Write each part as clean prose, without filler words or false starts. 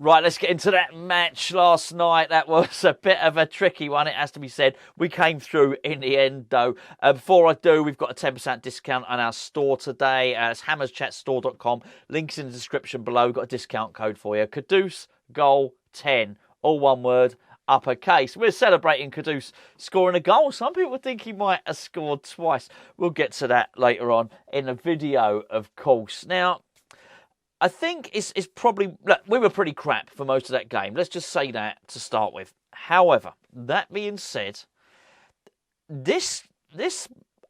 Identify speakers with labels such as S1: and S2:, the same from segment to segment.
S1: Right, let's get into that match last night. That was a bit of a tricky one, it has to be said. We came through in the end, though. Before I do, we've got a 10% discount on our store today. It's hammerschatstore.com. Links in the description below. We've got a discount code for you. Kudus Goal 10. All one word, uppercase. We're celebrating Kudus scoring a goal. Some people think he might have scored twice. We'll get to that later on in the video, of course. Now, I think it's probably... Look, we were pretty crap for most of that game. Let's just say that to start with. However, that being said, this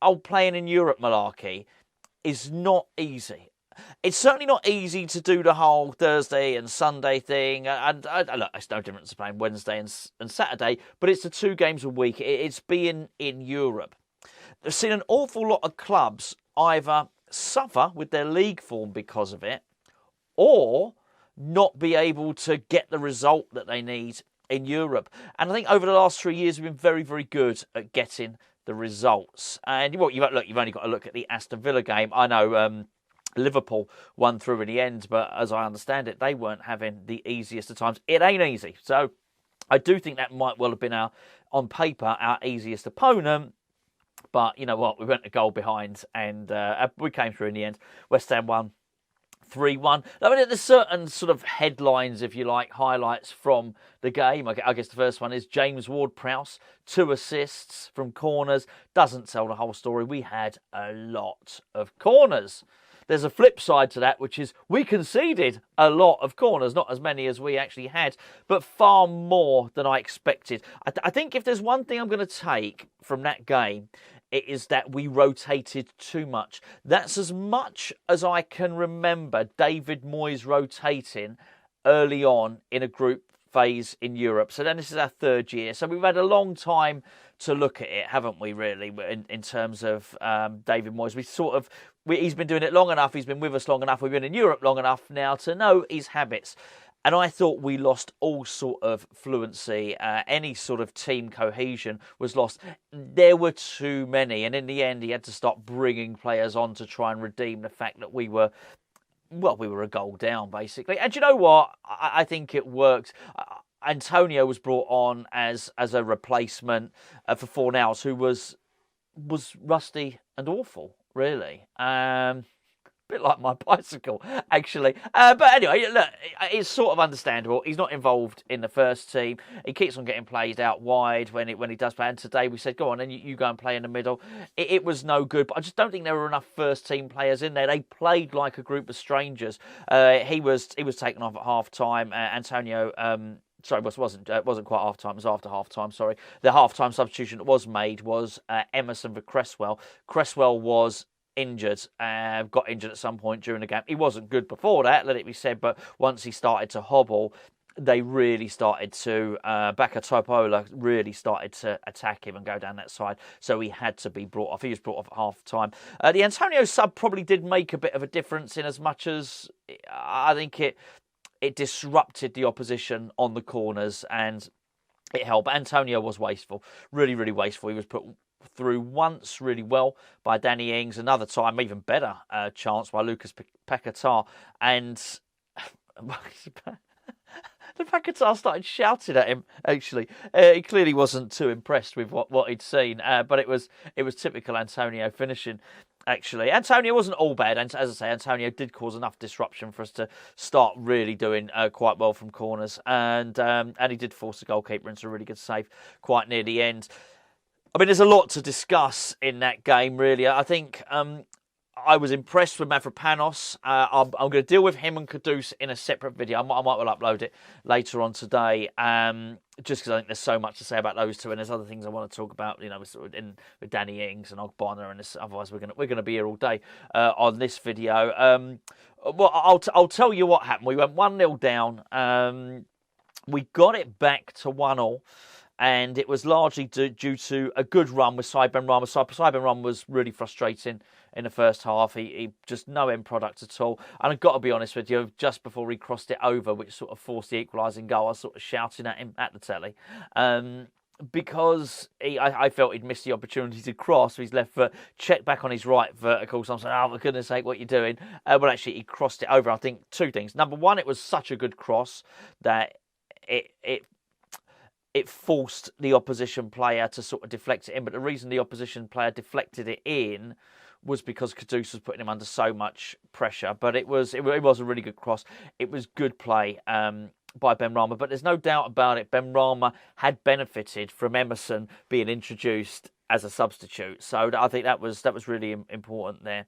S1: old playing in Europe malarkey is not easy. It's certainly not easy to do the whole Thursday and Sunday thing. And look, it's no difference to playing Wednesday and Saturday, but it's the 2 games a week. It's being in Europe. I've seen an awful lot of clubs either suffer with their league form because of it, or not be able to get the result that they need in Europe. And I think over the last 3 years, we've been very, very good at getting the results. And you've only got to look at the Aston Villa game. I know Liverpool won through in the end, but as I understand it, they weren't having the easiest of times. It ain't easy. So I do think that might well have been on paper, our easiest opponent. But you know what? We went a goal behind and we came through in the end. West Ham won 3-1. I mean, there's certain sort of headlines, if you like, highlights from the game. I guess the first one is James Ward Prowse, 2 assists from corners. Doesn't tell the whole story. We had a lot of corners. There's a flip side to that, which is we conceded a lot of corners, not as many as we actually had, but far more than I expected. I think if there's one thing I'm going to take from that game, it is that we rotated too much. That's as much as I can remember David Moyes rotating early on in a group phase in Europe. So then this is our 3rd year. So we've had a long time to look at it, haven't we, really, in terms of David Moyes. He's been doing it long enough. He's been with us long enough. We've been in Europe long enough now to know his habits. And I thought we lost all sort of fluency. Any sort of team cohesion was lost. There were too many. And in the end, he had to start bringing players on to try and redeem the fact that we were a goal down, basically. And you know what? I think it worked. Antonio was brought on as a replacement for Fornals, who was rusty and awful, really. Bit like my bicycle, actually. But anyway, look, it's sort of understandable. He's not involved in the first team. He keeps on getting played out wide when he does play. And today we said, go on, then you go and play in the middle. It was no good. But I just don't think there were enough first team players in there. They played like a group of strangers. He was taken off at half time. Antonio. Sorry, it wasn't quite half time. It was after half time. Sorry, the half time substitution that was made was Emerson for Cresswell. Cresswell was injured, got injured at some point during the game. He wasn't good before that, let it be said, but once he started to hobble, they really started to, Backa Topola really started to attack him and go down that side, so he had to be brought off. He was brought off at half time. The Antonio sub probably did make a bit of a difference in as much as I think it disrupted the opposition on the corners and it helped. Antonio was wasteful, really, really wasteful. He was put through once really well by Danny Ings, another time even better chance by Lucas Paquetá, and the Paquetá started shouting at him. Actually, he clearly wasn't too impressed with what he'd seen, but it was typical Antonio finishing. Actually, Antonio wasn't all bad, and as I say, Antonio did cause enough disruption for us to start really doing quite well from corners, and he did force the goalkeeper into a really good save quite near the end. I mean, there's a lot to discuss in that game, really. I think I was impressed with Mavropanos. I'm going to deal with him and Kudus in a separate video. I might well upload it later on today, just because I think there's so much to say about those two, and there's other things I want to talk about, with Danny Ings and Ogbonna, and this. Otherwise, we're going to be here all day on this video. Well, I'll tell you what happened. We went 1-0 down. We got it back to 1-1. And it was largely due to a good run with Saïd Rama. Saïd Rama was really frustrating in the first half. He just no end product at all. And I've got to be honest with you, just before he crossed it over, which sort of forced the equalising goal, I was sort of shouting at him at the telly. because I felt he'd missed the opportunity to cross with his left foot, check back on his right vertical. So I'm saying, oh, for goodness sake, what are you doing? Well, actually, he crossed it over. I think two things. Number one, it was such a good cross that it forced the opposition player to sort of deflect it in. But the reason the opposition player deflected it in was because Kudus was putting him under so much pressure. But it was a really good cross. It was good play by Benrahma, but there's no doubt about it. Benrahma had benefited from Emerson being introduced as a substitute, so I think that was really important there.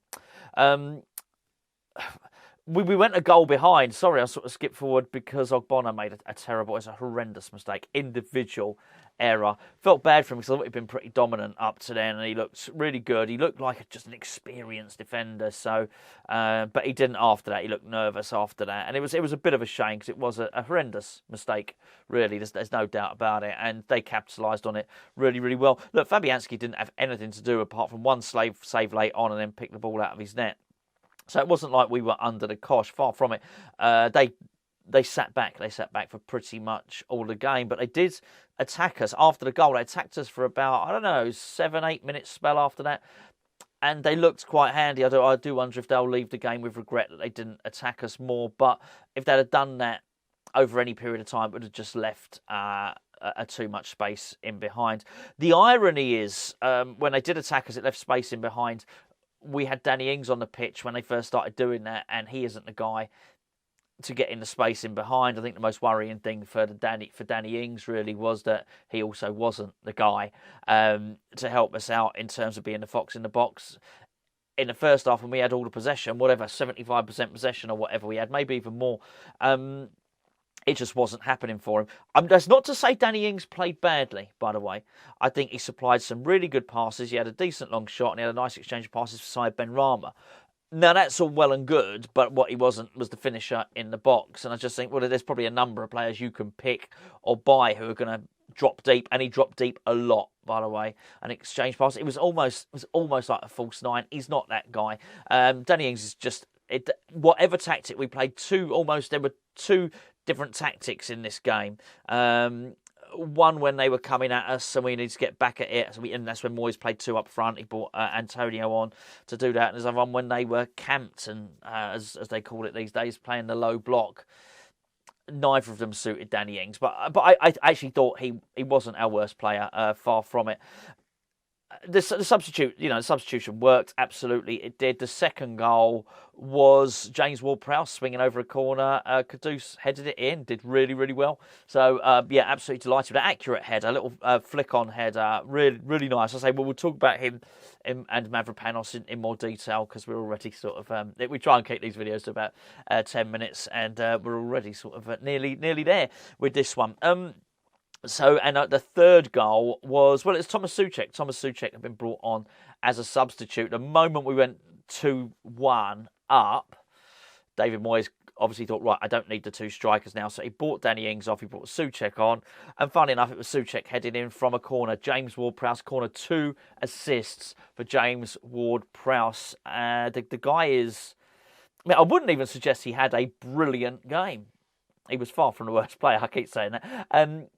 S1: We went a goal behind. Sorry, I sort of skipped forward because Ogbonna made a terrible, it's a horrendous mistake, individual error. Felt bad for him because I thought he'd been pretty dominant up to then, and he looked really good. He looked like just an experienced defender. So, but he didn't after that. He looked nervous after that, and it was a bit of a shame because it was a horrendous mistake. Really, there's no doubt about it, and they capitalised on it really, really well. Look, Fabianski didn't have anything to do apart from one save late on, and then pick the ball out of his net. So it wasn't like we were under the cosh. Far from it. They sat back. They sat back for pretty much all the game. But they did attack us after the goal. They attacked us for about, 7-8 minutes spell after that. And they looked quite handy. I do wonder if they'll leave the game with regret that they didn't attack us more. But if they'd have done that over any period of time, it would have just left too much space in behind. The irony is, when they did attack us, it left space in behind. We had Danny Ings on the pitch when they first started doing that, and he isn't the guy to get in the space in behind. I think the most worrying thing for Danny Ings really was that he also wasn't the guy to help us out in terms of being the fox in the box. In the first half, when we had all the possession, 75% possession or whatever we had, maybe even more, it just wasn't happening for him. That's not to say Danny Ings played badly, by the way. I think he supplied some really good passes. He had a decent long shot and he had a nice exchange of passes beside Benrahma. Now, that's all well and good, but what he wasn't was the finisher in the box. And I just think, well, there's probably a number of players you can pick or buy who are going to drop deep. And he dropped deep a lot, by the way. An exchange pass. It was almost like a false nine. He's not that guy. Danny Ings is just... whatever tactic we played, there were two different tactics in this game. One when they were coming at us and we needed to get back at it, and that's when Moyes played two up front. He brought Antonio on to do that. And there's another one when they were camped and, as they call it these days, playing the low block. Neither of them suited Danny Ings, but I actually thought he wasn't our worst player. Far from it. The substitution worked. Absolutely, it did. The second goal was James Ward Prowse swinging over a corner. Kudus headed it in, did really, really well. So, absolutely delighted with an accurate header, a little flick-on header. Really, really nice. I say, well, we'll talk about him and Mavropanos in more detail because we're already sort of... we try and keep these videos to about 10 minutes and we're already sort of nearly there with this one. So, and the third goal was, it's Tomas Soucek. Tomas Soucek had been brought on as a substitute. The moment we went 2-1 up, David Moyes obviously thought, right, I don't need the two strikers now. So he brought Danny Ings off, he brought Soucek on. And funny enough, it was Soucek heading in from a corner. James Ward Prowse corner, 2 assists for James Ward Prowse. The guy is... I wouldn't even suggest he had a brilliant game. He was far from the worst player, I keep saying that.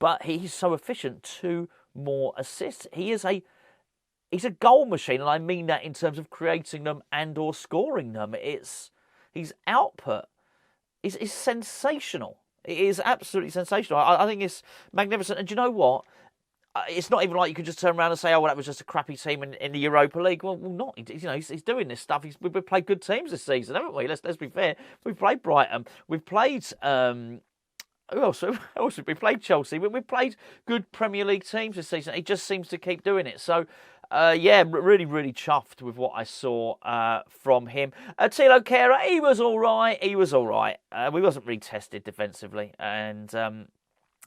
S1: But he's so efficient. 2 more assists. He's a goal machine, and I mean that in terms of creating them and or scoring them. His output is sensational. It is absolutely sensational. I think it's magnificent. And do you know what? It's not even like you can just turn around and say, "Oh, well, that was just a crappy team in the Europa League." Well, not. He's doing this stuff. We've played good teams this season, haven't we? Let's be fair. We've played Brighton. We've played. Who else have we played? Chelsea. We've played good Premier League teams this season. He just seems to keep doing it. So, really, really chuffed with what I saw from him. Tilo Kehrer, he was all right. We wasn't really tested defensively. And,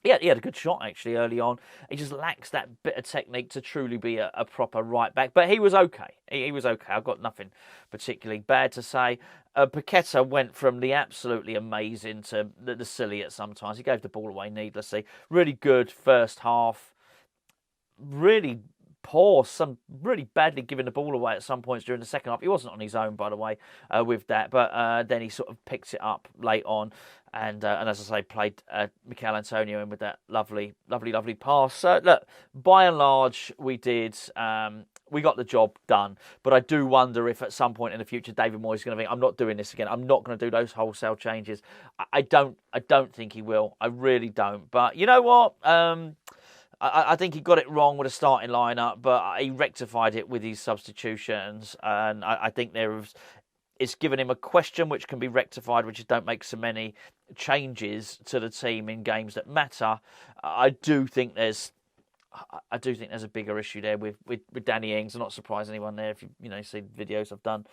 S1: he had a good shot, actually, early on. He just lacks that bit of technique to truly be a proper right-back. But he was okay. He was okay. I've got nothing particularly bad to say. Paqueta went from the absolutely amazing to the silly at sometimes. He gave the ball away needlessly. Really good first half. Really poor, some really badly giving the ball away at some points during the second half. He wasn't on his own, by the way, with that, but then he sort of picked it up late on, and as I say, played Mikel Antonio in with that lovely pass. So look, by and large, we did. We got the job done, but I do wonder if at some point in the future David Moyes is going to think, I'm not doing this again. I'm not going to do those wholesale changes. I don't think he will. I really don't. But you know what? I think he got it wrong with a starting lineup, but he rectified it with his substitutions, and I think it's given him a question which can be rectified, which is don't make so many changes to the team in games that matter. I do think there's a bigger issue there with Danny Ings. I'm not surprised anyone there if you see videos I've done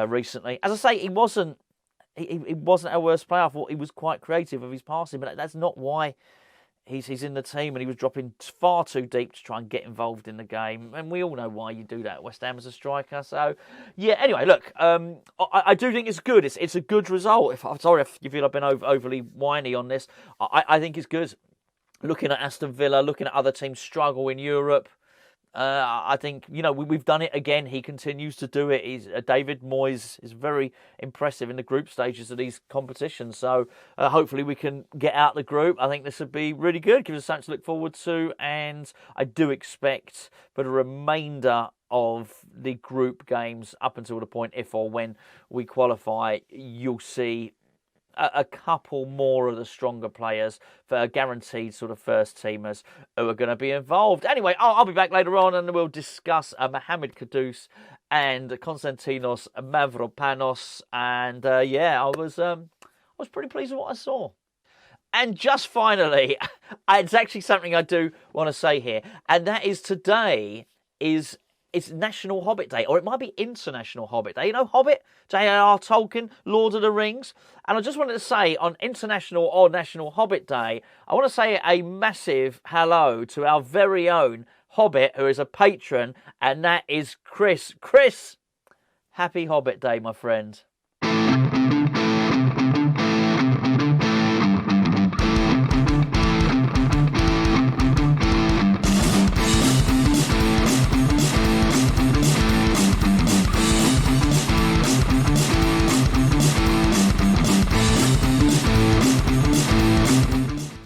S1: recently. As I say, he wasn't our worst player. I thought he was quite creative with his passing, but that's not why he's in the team, and he was dropping far too deep to try and get involved in the game. And we all know why you do that at West Ham as a striker. So, yeah, anyway, look, I do think it's good. It's a good result. Sorry if you feel I've been overly whiny on this. I think it's good. Looking at Aston Villa, looking at other teams struggle in Europe, I think, we've done it again. He continues to do it. David Moyes is very impressive in the group stages of these competitions. So hopefully we can get out the group. I think this would be really good. Gives us something to look forward to. And I do expect for the remainder of the group games up until the point if or when we qualify, you'll see a couple more of the stronger players for guaranteed sort of first teamers who are going to be involved. Anyway, I'll be back later on and we'll discuss Mohammed Kudus and Konstantinos Mavropanos. And I was pretty pleased with what I saw. And just finally, it's actually something I do want to say here, and that is today it's National Hobbit Day, or it might be International Hobbit Day. Hobbit, J.R.R. Tolkien, Lord of the Rings. And I just wanted to say, on International or National Hobbit Day, I want to say a massive hello to our very own Hobbit, who is a patron, and that is Chris. Chris, happy Hobbit Day, my friend.